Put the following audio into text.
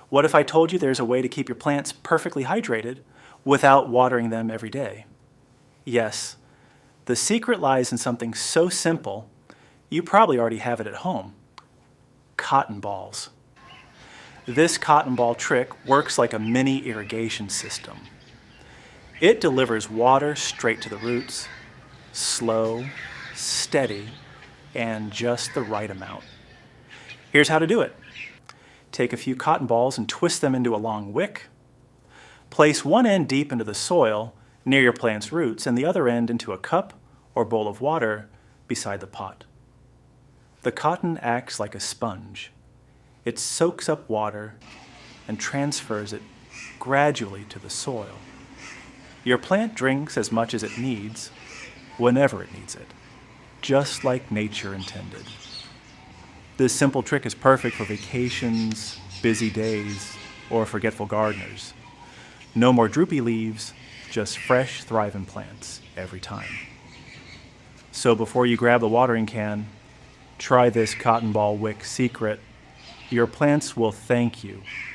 What if I told you there's a way to keep your plants perfectly hydrated without watering them every day? Yes, the secret lies in something so simple, you probably already have it at home. Cotton balls. This cotton ball trick works like a mini irrigation system. It delivers water straight to the roots, slow, steady, and just the right amount. Here's how to do it. Take a few cotton balls and twist them into a long wick. Place one end deep into the soil near your plant's roots and the other end into a cup or bowl of water beside the pot. The cotton acts like a sponge. It soaks up water and transfers it gradually to the soil. Your plant drinks as much as it needs, whenever it needs it, just like nature intended. This simple trick is perfect for vacations, busy days, or forgetful gardeners. No more droopy leaves, just fresh, thriving plants every time. So before you grab the watering can, try this cotton ball wick secret. Your plants will thank you